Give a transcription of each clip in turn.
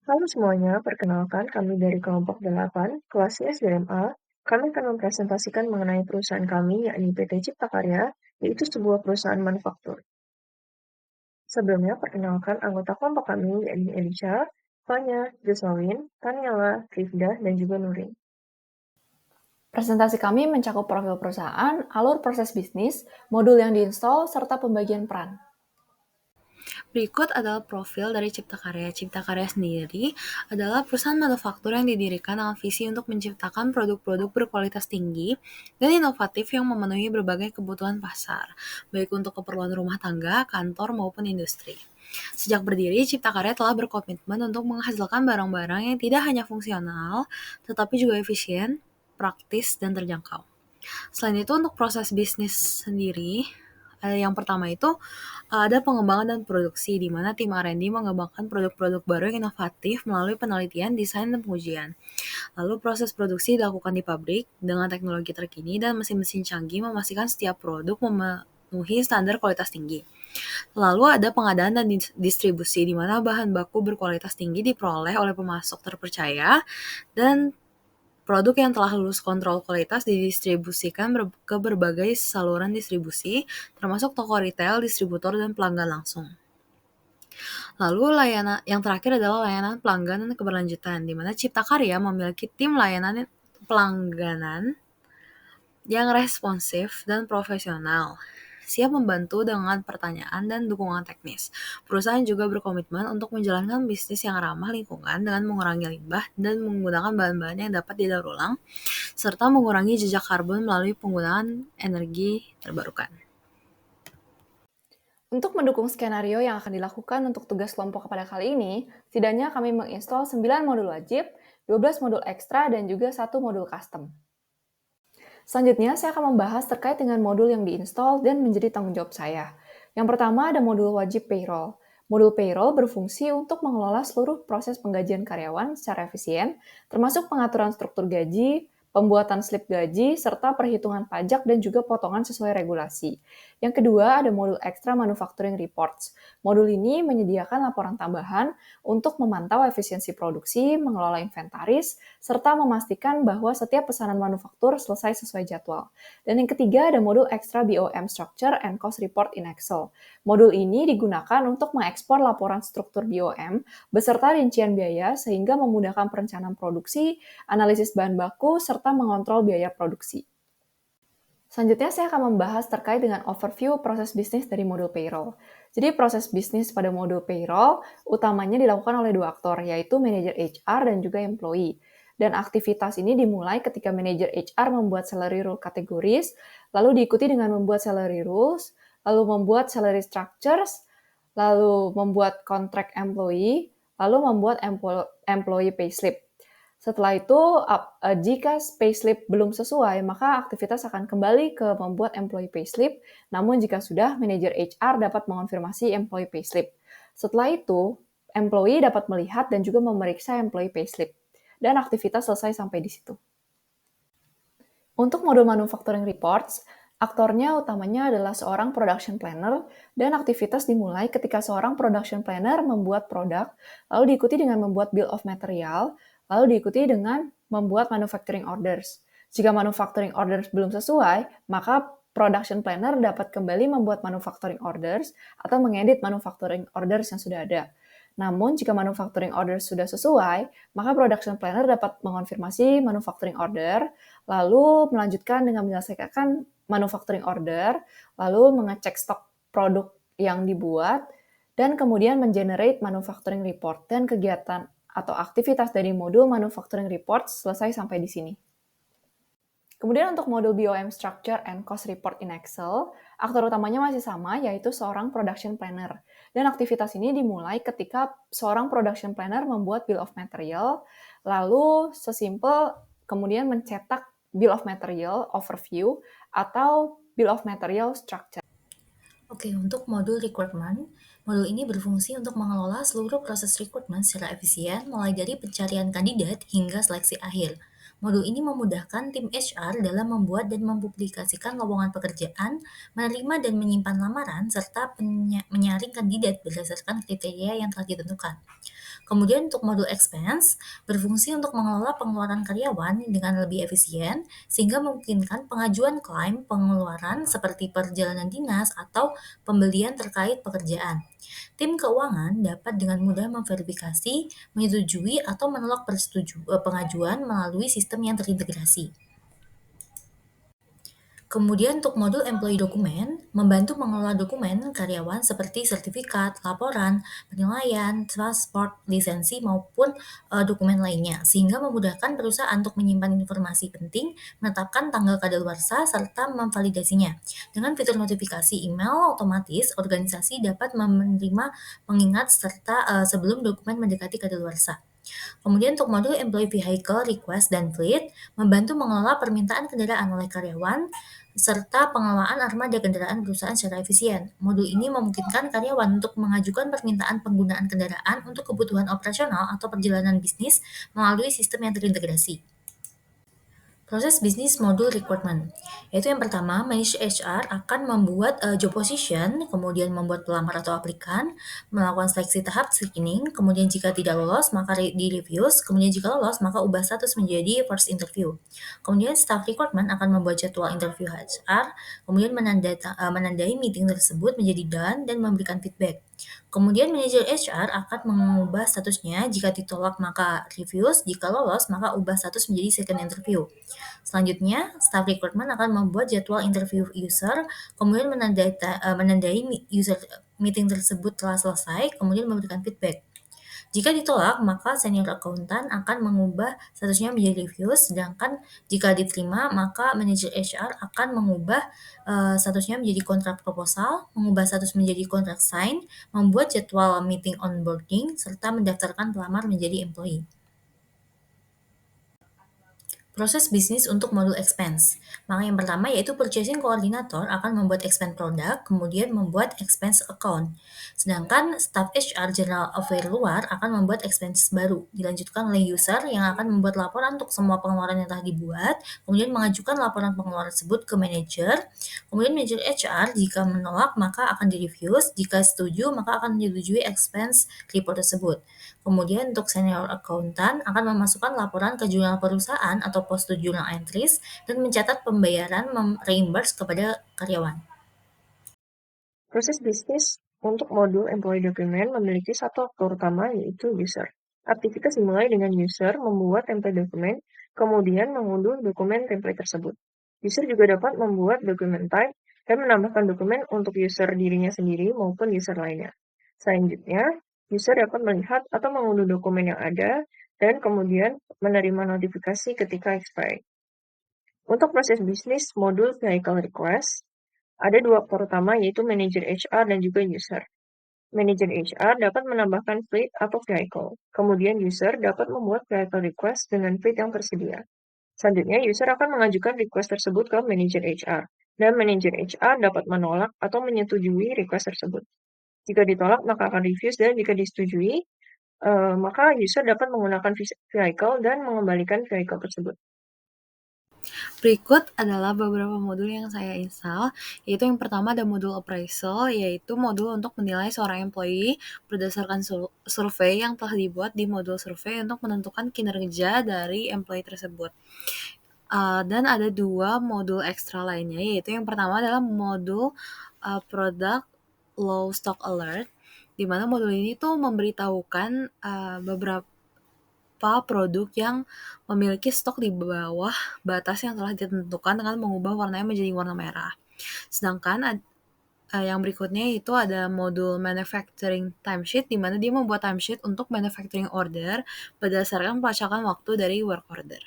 Halo semuanya, perkenalkan kami dari kelompok 8, kelas SDMA. Kami akan mempresentasikan mengenai perusahaan kami, yakni PT Cipta Karya, yaitu sebuah perusahaan manufaktur. Sebelumnya, perkenalkan anggota kelompok kami, yakni Elisha, Fanya, Joslawin, Taniela, Rifda, dan juga Nurin. Presentasi kami mencakup profil perusahaan, alur proses bisnis, modul yang diinstal, serta pembagian peran. Berikut adalah profil dari Cipta Karya. Cipta Karya sendiri adalah perusahaan manufaktur yang didirikan dengan visi untuk menciptakan produk-produk berkualitas tinggi dan inovatif yang memenuhi berbagai kebutuhan pasar, baik untuk keperluan rumah tangga, kantor, maupun industri. Sejak berdiri, Cipta Karya telah berkomitmen untuk menghasilkan barang-barang yang tidak hanya fungsional, tetapi juga efisien, praktis, dan terjangkau. Selain itu, untuk proses bisnis sendiri, yang pertama itu ada pengembangan dan produksi, di mana tim R&D mengembangkan produk-produk baru yang inovatif melalui penelitian, desain, dan pengujian. Lalu proses produksi dilakukan di pabrik dengan teknologi terkini dan mesin-mesin canggih memastikan setiap produk memenuhi standar kualitas tinggi. Lalu ada pengadaan dan distribusi, di mana bahan baku berkualitas tinggi diperoleh oleh pemasok terpercaya dan produk yang telah lulus kontrol kualitas didistribusikan ke berbagai saluran distribusi, termasuk toko retail, distributor, dan pelanggan langsung. Lalu layanan yang terakhir adalah layanan pelanggan dan keberlanjutan, di mana Cipta Karya memiliki tim layanan pelangganan yang responsif dan profesional, siap membantu dengan pertanyaan dan dukungan teknis. Perusahaan juga berkomitmen untuk menjalankan bisnis yang ramah lingkungan dengan mengurangi limbah dan menggunakan bahan-bahan yang dapat didaur ulang, serta mengurangi jejak karbon melalui penggunaan energi terbarukan. Untuk mendukung skenario yang akan dilakukan untuk tugas kelompok pada kali ini, setidaknya kami menginstal 9 modul wajib, 12 modul ekstra, dan juga 1 modul custom. Selanjutnya, saya akan membahas terkait dengan modul yang diinstal dan menjadi tanggung jawab saya. Yang pertama ada modul wajib payroll. Modul payroll berfungsi untuk mengelola seluruh proses penggajian karyawan secara efisien, termasuk pengaturan struktur gaji, pembuatan slip gaji, serta perhitungan pajak dan juga potongan sesuai regulasi. Yang kedua ada modul extra manufacturing reports. Modul ini menyediakan laporan tambahan untuk memantau efisiensi produksi, mengelola inventaris, serta memastikan bahwa setiap pesanan manufaktur selesai sesuai jadwal. Dan yang ketiga ada modul extra BOM structure and cost report in Excel. Modul ini digunakan untuk mengekspor laporan struktur BOM beserta rincian biaya sehingga memudahkan perencanaan produksi, analisis bahan baku, serta mengontrol biaya produksi. Selanjutnya saya akan membahas terkait dengan overview proses bisnis dari modul payroll. Jadi proses bisnis pada modul payroll utamanya dilakukan oleh dua aktor, yaitu manajer HR dan juga employee. Dan aktivitas ini dimulai ketika manajer HR membuat salary rule kategoris, lalu diikuti dengan membuat salary rules, lalu membuat salary structures, lalu membuat contract employee, lalu membuat employee payslip. Setelah itu, jika payslip belum sesuai, maka aktivitas akan kembali ke membuat employee payslip, namun jika sudah, manajer HR dapat mengonfirmasi employee payslip. Setelah itu, employee dapat melihat dan juga memeriksa employee payslip, dan aktivitas selesai sampai di situ. Untuk modul manufacturing reports, aktornya utamanya adalah seorang production planner, dan aktivitas dimulai ketika seorang production planner membuat produk, lalu diikuti dengan membuat bill of material, lalu diikuti dengan membuat manufacturing orders. Jika manufacturing orders belum sesuai, maka production planner dapat kembali membuat manufacturing orders atau mengedit manufacturing orders yang sudah ada. Namun, jika manufacturing orders sudah sesuai, maka production planner dapat mengonfirmasi manufacturing order, lalu melanjutkan dengan menyelesaikan manufacturing order, lalu mengecek stok produk yang dibuat, dan kemudian mengenerate manufacturing report. Dan kegiatan atau aktivitas dari modul manufacturing report selesai sampai di sini. Kemudian untuk modul BOM Structure and Cost Report in Excel, aktor utamanya masih sama, yaitu seorang production planner. Dan aktivitas ini dimulai ketika seorang production planner membuat bill of material, lalu sesimpel kemudian mencetak bill of material overview atau bill of material structure. Oke, untuk modul recruitment, modul ini berfungsi untuk mengelola seluruh proses rekrutmen secara efisien, mulai dari pencarian kandidat hingga seleksi akhir. Modul ini memudahkan tim HR dalam membuat dan mempublikasikan lowongan pekerjaan, menerima dan menyimpan lamaran, serta menyaring kandidat berdasarkan kriteria yang telah ditentukan. Kemudian untuk modul expense, berfungsi untuk mengelola pengeluaran karyawan dengan lebih efisien, sehingga memungkinkan pengajuan klaim pengeluaran seperti perjalanan dinas atau pembelian terkait pekerjaan. Tim keuangan dapat dengan mudah memverifikasi, menyetujui, atau menolak pengajuan melalui sistem yang terintegrasi. Kemudian untuk modul employee dokumen, membantu mengelola dokumen karyawan seperti sertifikat, laporan, penilaian, transport, lisensi, maupun dokumen lainnya, sehingga memudahkan perusahaan untuk menyimpan informasi penting, menetapkan tanggal kadaluarsa, serta memvalidasinya. Dengan fitur notifikasi email otomatis, organisasi dapat menerima pengingat serta sebelum dokumen mendekati kadaluarsa. Kemudian untuk modul Employee Vehicle Request dan Fleet, membantu mengelola permintaan kendaraan oleh karyawan, serta pengelolaan armada kendaraan perusahaan secara efisien. Modul ini memungkinkan karyawan untuk mengajukan permintaan penggunaan kendaraan untuk kebutuhan operasional atau perjalanan bisnis melalui sistem yang terintegrasi. Proses bisnis modul recruitment, yaitu yang pertama, manager HR akan membuat job position, kemudian membuat pelamar atau aplikan, melakukan seleksi tahap screening, kemudian jika tidak lolos maka di-reviews, kemudian jika lolos maka ubah status menjadi first interview. Kemudian staff recruitment akan membuat jadwal interview HR, kemudian menandai meeting tersebut menjadi done dan memberikan feedback. Kemudian manajer HR akan mengubah statusnya, jika ditolak maka reviews, jika lolos maka ubah status menjadi second interview. Selanjutnya, staff recruitment akan membuat jadwal interview user, kemudian menandai user meeting tersebut telah selesai, kemudian memberikan feedback. Jika ditolak, maka senior accountant akan mengubah statusnya menjadi reviews, sedangkan jika diterima, maka manajer HR akan mengubah statusnya menjadi kontrak proposal, mengubah status menjadi kontrak sign, membuat jadwal meeting onboarding, serta mendaftarkan pelamar menjadi employee. Proses bisnis untuk modul expense. Maka yang pertama yaitu purchasing coordinator akan membuat expense produk, kemudian membuat expense account. Sedangkan staff HR General Affair luar akan membuat expense baru. Dilanjutkan oleh user yang akan membuat laporan untuk semua pengeluaran yang telah dibuat, kemudian mengajukan laporan pengeluaran tersebut ke manajer. Kemudian manajer HR jika menolak maka akan di-reviews, jika setuju maka akan menyetujui expense report tersebut. Kemudian untuk senior accountant akan memasukkan laporan ke jurnal perusahaan atau post to journal entries dan mencatat pembayaran reimburse kepada karyawan. Proses bisnis untuk modul employee document memiliki satu aktor utama, yaitu user. Aktivitas dimulai dengan user membuat template dokumen, kemudian mengunduh dokumen template tersebut. User juga dapat membuat dokumen type dan menambahkan dokumen untuk user dirinya sendiri maupun user lainnya. Selanjutnya, user dapat melihat atau mengunduh dokumen yang ada dan kemudian menerima notifikasi ketika expired. Untuk proses bisnis modul vehicle request, ada dua aktor utama, yaitu manajer HR dan juga user. Manajer HR dapat menambahkan fleet atau vehicle. Kemudian user dapat membuat vehicle request dengan fleet yang tersedia. Selanjutnya, user akan mengajukan request tersebut ke manajer HR. Dan manajer HR dapat menolak atau menyetujui request tersebut. Jika ditolak, maka akan reviews, dan jika disetujui, maka user dapat menggunakan vehicle dan mengembalikan vehicle tersebut. Berikut adalah beberapa modul yang saya install, yaitu yang pertama ada modul appraisal, yaitu modul untuk menilai seorang employee berdasarkan survei yang telah dibuat di modul survei untuk menentukan kinerja dari employee tersebut. Dan ada dua modul ekstra lainnya, yaitu yang pertama adalah modul product low stock alert, di mana modul ini tuh memberitahukan beberapa produk yang memiliki stok di bawah batas yang telah ditentukan dengan mengubah warnanya menjadi warna merah. Sedangkan yang berikutnya itu ada modul manufacturing timesheet, di mana dia membuat timesheet untuk manufacturing order berdasarkan pelacakan waktu dari work order.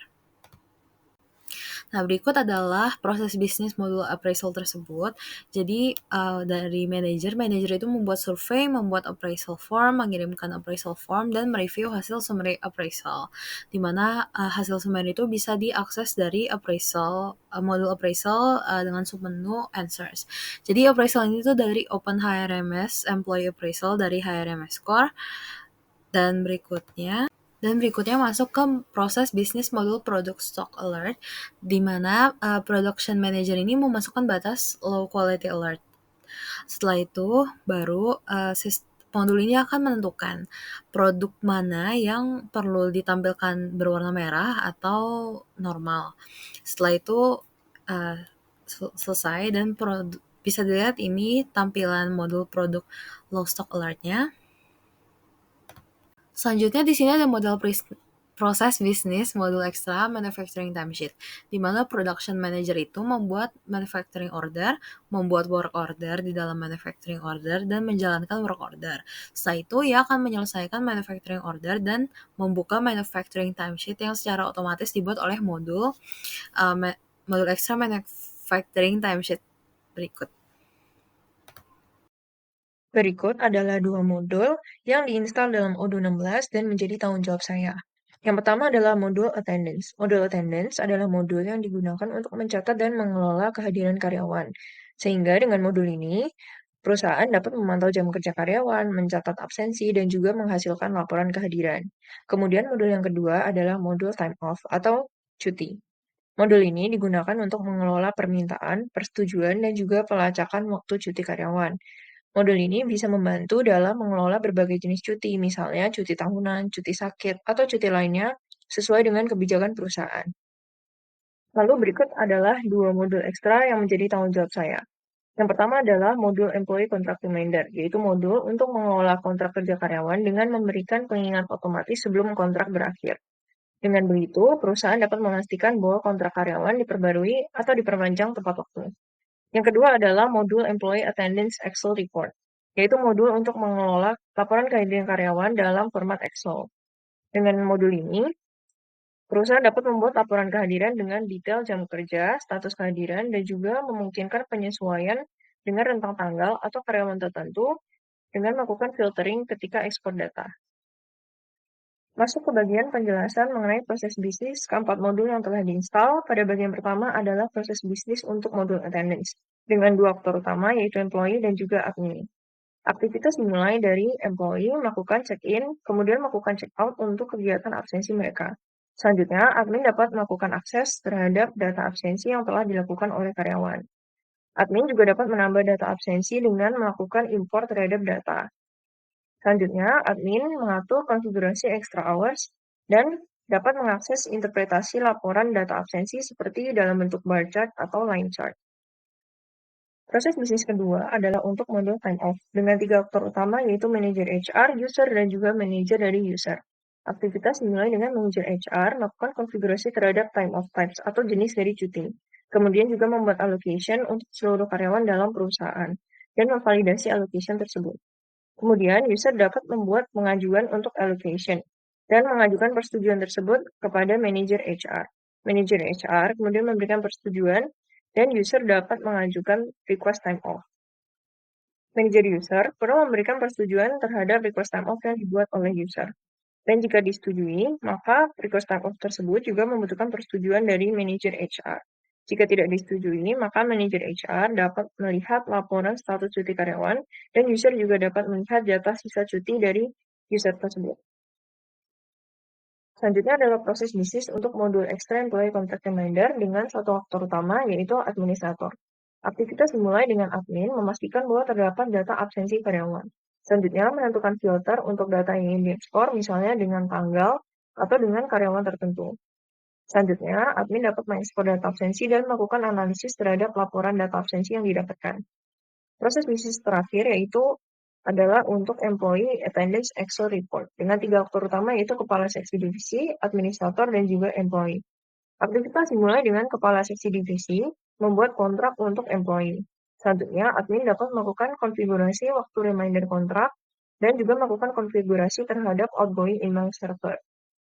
Nah, berikut adalah proses bisnis modul appraisal tersebut. Jadi, dari manajer itu membuat survei, membuat appraisal form, mengirimkan appraisal form, dan mereview hasil summary appraisal. Di mana hasil summary itu bisa diakses dari modul appraisal dengan submenu answers. Jadi, appraisal ini tuh dari Open HRMS Employee Appraisal dari HRMS Core. Dan berikutnya, Dan berikutnya masuk ke proses bisnis modul product stock alert, di mana production manager ini memasukkan batas low quality alert. Setelah itu, baru modul ini akan menentukan produk mana yang perlu ditampilkan berwarna merah atau normal. Setelah itu selesai dan bisa dilihat ini tampilan modul produk low stock alertnya. Selanjutnya di sini ada model proses bisnis modul ekstra manufacturing timesheet, di mana production manager itu membuat manufacturing order, membuat work order di dalam manufacturing order, dan menjalankan work order. Setelah itu, ia akan menyelesaikan manufacturing order dan membuka manufacturing timesheet yang secara otomatis dibuat oleh modul ekstra manufacturing timesheet berikut. Berikut adalah dua modul yang diinstal dalam Odoo 16 dan menjadi tanggung jawab saya. Yang pertama adalah modul attendance. Modul attendance adalah modul yang digunakan untuk mencatat dan mengelola kehadiran karyawan. Sehingga dengan modul ini, perusahaan dapat memantau jam kerja karyawan, mencatat absensi, dan juga menghasilkan laporan kehadiran. Kemudian modul yang kedua adalah modul time off atau cuti. Modul ini digunakan untuk mengelola permintaan, persetujuan, dan juga pelacakan waktu cuti karyawan. Modul ini bisa membantu dalam mengelola berbagai jenis cuti, misalnya cuti tahunan, cuti sakit, atau cuti lainnya sesuai dengan kebijakan perusahaan. Lalu berikut adalah dua modul ekstra yang menjadi tanggung jawab saya. Yang pertama adalah modul Employee Contract Reminder, yaitu modul untuk mengelola kontrak kerja karyawan dengan memberikan pengingat otomatis sebelum kontrak berakhir. Dengan begitu, perusahaan dapat memastikan bahwa kontrak karyawan diperbarui atau diperpanjang tepat waktu. Yang kedua adalah modul Employee Attendance Excel Report, yaitu modul untuk mengelola laporan kehadiran karyawan dalam format Excel. Dengan modul ini, perusahaan dapat membuat laporan kehadiran dengan detail jam kerja, status kehadiran, dan juga memungkinkan penyesuaian dengan rentang tanggal atau karyawan tertentu dengan melakukan filtering ketika ekspor data. Masuk ke bagian penjelasan mengenai proses bisnis keempat modul yang telah diinstal. Pada bagian pertama adalah proses bisnis untuk modul attendance, dengan dua aktor utama yaitu employee dan juga admin. Aktivitas dimulai dari employee melakukan check-in, kemudian melakukan check-out untuk kegiatan absensi mereka. Selanjutnya, admin dapat melakukan akses terhadap data absensi yang telah dilakukan oleh karyawan. Admin juga dapat menambah data absensi dengan melakukan import terhadap data. Selanjutnya, admin mengatur konfigurasi extra hours dan dapat mengakses interpretasi laporan data absensi seperti dalam bentuk bar chart atau line chart. Proses bisnis kedua adalah untuk modul time off dengan tiga aktor utama yaitu manajer HR, user, dan juga manajer dari user. Aktivitas dimulai dengan manajer HR melakukan konfigurasi terhadap time off types atau jenis dari cuti. Kemudian juga membuat allocation untuk seluruh karyawan dalam perusahaan dan memvalidasi allocation tersebut. Kemudian, user dapat membuat pengajuan untuk allocation dan mengajukan persetujuan tersebut kepada manajer HR. Manajer HR kemudian memberikan persetujuan dan user dapat mengajukan request time off. Manajer user perlu memberikan persetujuan terhadap request time off yang dibuat oleh user. Dan jika disetujui, maka request time off tersebut juga membutuhkan persetujuan dari manajer HR. Jika tidak disetujui, maka manajer HR dapat melihat laporan status cuti karyawan dan user juga dapat melihat jatah sisa cuti dari user tersebut. Selanjutnya adalah proses bisnis untuk modul Extra Employee Contract Reminder dengan satu aktor utama, yaitu administrator. Aktivitas dimulai dengan admin memastikan bahwa terdapat data absensi karyawan. Selanjutnya, menentukan filter untuk data yang ingin diekspor, misalnya dengan tanggal atau dengan karyawan tertentu. Selanjutnya, admin dapat mengekspor data absensi dan melakukan analisis terhadap laporan data absensi yang didapatkan. Proses bisnis terakhir yaitu adalah untuk Employee Attendance Excel Report dengan tiga aktor utama yaitu kepala seksi divisi, administrator, dan juga employee. Aktivitas dimulai dengan kepala seksi divisi membuat kontrak untuk employee. Selanjutnya, admin dapat melakukan konfigurasi waktu reminder kontrak dan juga melakukan konfigurasi terhadap outgoing email server.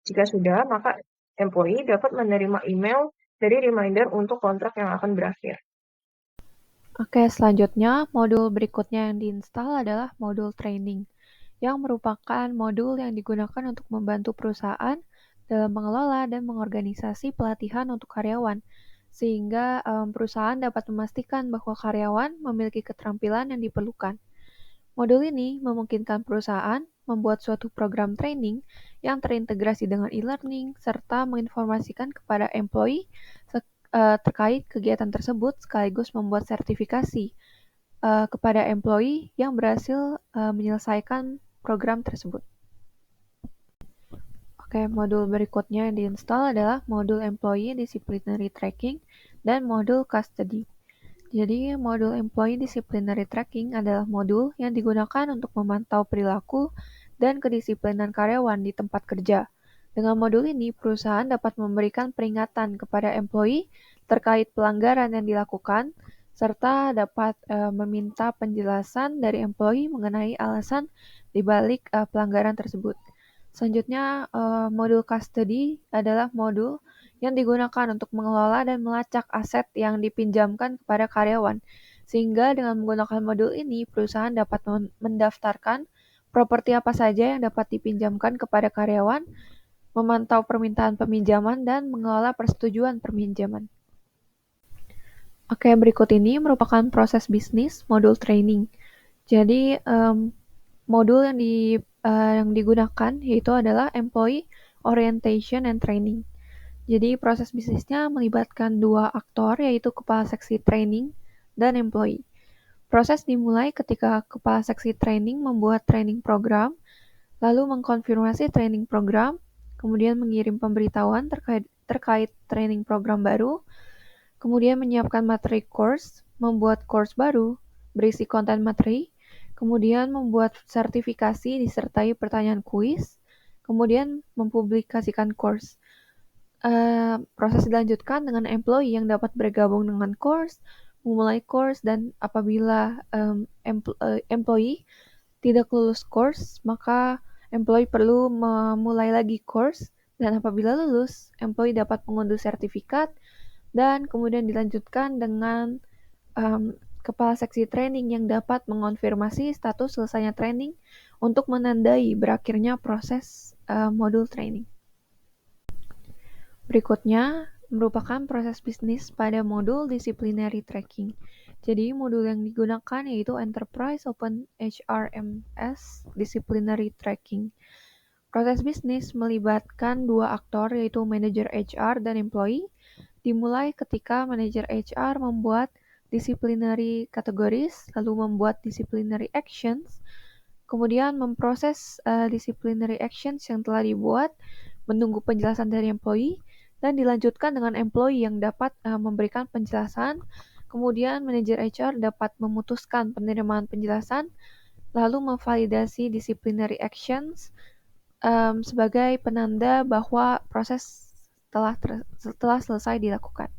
Jika sudah, maka employee dapat menerima email dari reminder untuk kontrak yang akan berakhir. Oke, selanjutnya modul berikutnya yang diinstal adalah modul training, yang merupakan modul yang digunakan untuk membantu perusahaan dalam mengelola dan mengorganisasi pelatihan untuk karyawan, sehingga perusahaan dapat memastikan bahwa karyawan memiliki keterampilan yang diperlukan. Modul ini memungkinkan perusahaan membuat suatu program training yang terintegrasi dengan e-learning, serta menginformasikan kepada employee terkait kegiatan tersebut, sekaligus membuat sertifikasi kepada employee yang berhasil menyelesaikan program tersebut. Oke, modul berikutnya yang diinstal adalah modul Employee Disciplinary Tracking dan modul Custody. Jadi, modul Employee Disciplinary Tracking adalah modul yang digunakan untuk memantau perilaku dan kedisiplinan karyawan di tempat kerja. Dengan modul ini, perusahaan dapat memberikan peringatan kepada employee terkait pelanggaran yang dilakukan, serta dapat meminta penjelasan dari employee mengenai alasan di balik pelanggaran tersebut. Selanjutnya, modul custody adalah modul yang digunakan untuk mengelola dan melacak aset yang dipinjamkan kepada karyawan. Sehingga dengan menggunakan modul ini, perusahaan dapat mendaftarkan properti apa saja yang dapat dipinjamkan kepada karyawan, memantau permintaan peminjaman, dan mengelola persetujuan perminjaman. Oke, berikut ini merupakan proses bisnis modul training. Jadi, modul yang digunakan yaitu adalah Employee Orientation and Training. Jadi proses bisnisnya melibatkan dua aktor yaitu kepala seksi training dan employee. Proses dimulai ketika kepala seksi training membuat training program, lalu mengkonfirmasi training program, kemudian mengirim pemberitahuan terkait training program baru, kemudian menyiapkan materi course, membuat course baru, berisi konten materi, kemudian membuat sertifikasi disertai pertanyaan kuis, kemudian mempublikasikan course. Proses dilanjutkan dengan employee yang dapat bergabung dengan course, memulai course, dan apabila employee tidak lulus course, maka employee perlu memulai lagi course, dan apabila lulus, employee dapat mengunduh sertifikat, dan kemudian dilanjutkan dengan kepala seksi training yang dapat mengonfirmasi status selesainya training untuk menandai berakhirnya proses modul training. Berikutnya merupakan proses bisnis pada modul disciplinary tracking. Jadi modul yang digunakan yaitu Enterprise Open HRMS Disciplinary Tracking. Proses bisnis melibatkan dua aktor yaitu manajer HR dan employee. Dimulai ketika manajer HR membuat disciplinary categories, lalu membuat disciplinary actions, kemudian memproses disciplinary actions yang telah dibuat, menunggu penjelasan dari employee, dan dilanjutkan dengan employee yang dapat memberikan penjelasan, kemudian manajer HR dapat memutuskan penerimaan penjelasan, lalu memvalidasi disciplinary actions sebagai penanda bahwa proses telah selesai dilakukan.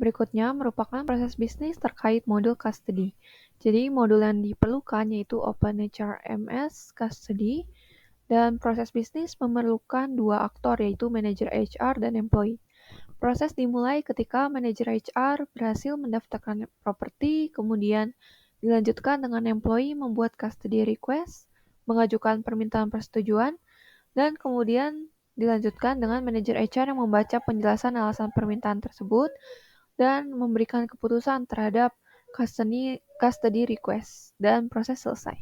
Berikutnya merupakan proses bisnis terkait modul custody. Jadi modul yang diperlukan yaitu OpenHRMS Custody, dan proses bisnis memerlukan dua aktor yaitu manajer HR dan employee. Proses dimulai ketika manajer HR berhasil mendaftarkan properti, kemudian dilanjutkan dengan employee membuat custody request, mengajukan permintaan persetujuan, dan kemudian dilanjutkan dengan manajer HR yang membaca penjelasan alasan permintaan tersebut dan memberikan keputusan terhadap custody request, dan proses selesai.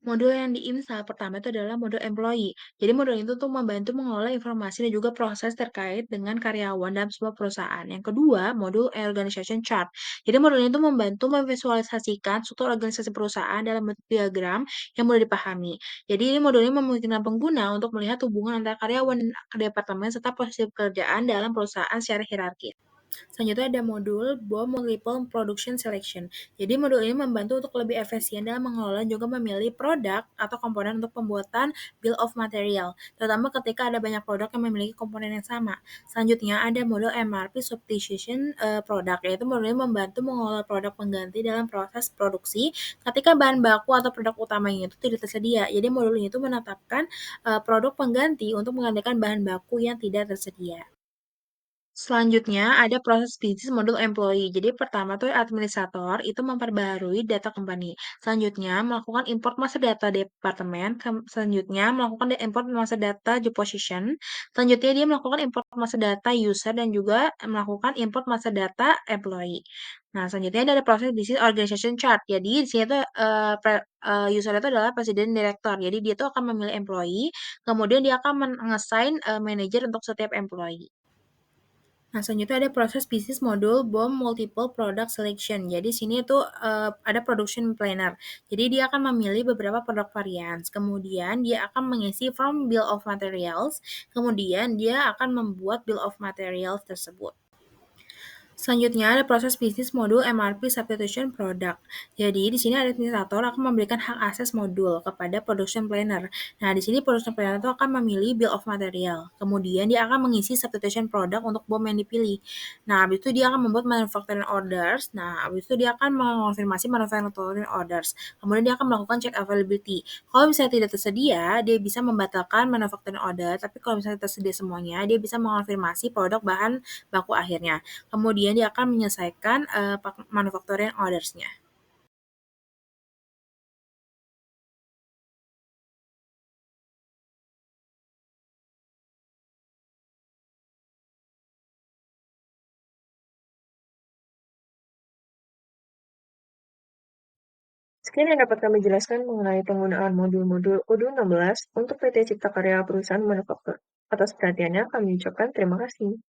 Modul yang diinstal pertama itu adalah modul employee. Jadi modul itu tuh membantu mengelola informasi dan juga proses terkait dengan karyawan dalam sebuah perusahaan. Yang kedua, modul organization chart. Jadi modul itu membantu memvisualisasikan struktur organisasi perusahaan dalam bentuk diagram yang mudah dipahami. Jadi ini modul ini memungkinkan pengguna untuk melihat hubungan antara karyawan dan departemen serta posisi pekerjaan dalam perusahaan secara hierarkis. Selanjutnya ada modul BOM Multiple Production Selection. Jadi modul ini membantu untuk lebih efisien dalam mengelola juga memilih produk atau komponen untuk pembuatan bill of material, terutama ketika ada banyak produk yang memiliki komponen yang sama. Selanjutnya ada modul MRP Substitution Product, yaitu modul ini membantu mengelola produk pengganti dalam proses produksi ketika bahan baku atau produk utamanya itu tidak tersedia. Jadi modul ini itu menetapkan produk pengganti untuk menggantikan bahan baku yang tidak tersedia. Selanjutnya ada proses bisnis modul employee. Jadi pertama tuh administrator itu memperbaharui data company. Selanjutnya melakukan import master data departemen. Selanjutnya melakukan import master data job position. Selanjutnya dia melakukan import master data user dan juga melakukan import master data employee. Nah, selanjutnya ada proses bisnis organization chart. Jadi di sini tuh user itu adalah presiden direktur. Jadi dia tuh akan memilih employee, kemudian dia akan mengassign manager untuk setiap employee. Nah, selanjutnya ada proses bisnis modul BOM Multiple Product Selection. Jadi sini tuh ada production planner. Jadi dia akan memilih beberapa produk varians. Kemudian dia akan mengisi form bill of materials. Kemudian dia akan membuat bill of materials tersebut. Selanjutnya ada proses bisnis modul MRP Substitution Product. Jadi di sini administrator akan memberikan hak akses modul kepada production planner. Nah, di sini production planner itu akan memilih bill of material. Kemudian dia akan mengisi substitution product untuk BOM yang dipilih. Nah, habis itu dia akan membuat manufacturing orders. Nah, habis itu dia akan mengonfirmasi manufacturing orders. Kemudian dia akan melakukan check availability. Kalau misalnya tidak tersedia, dia bisa membatalkan manufacturing order. Tapi kalau misalnya tersedia semuanya, dia bisa mengonfirmasi produk bahan baku akhirnya. Kemudian dia akan menyelesaikan manufacturing orders-nya. Sekian yang dapat kami jelaskan mengenai penggunaan modul-modul UDU 16 untuk PT Cipta Karya Perusahaan Manufaktur. Atas perhatiannya, kami ucapkan terima kasih.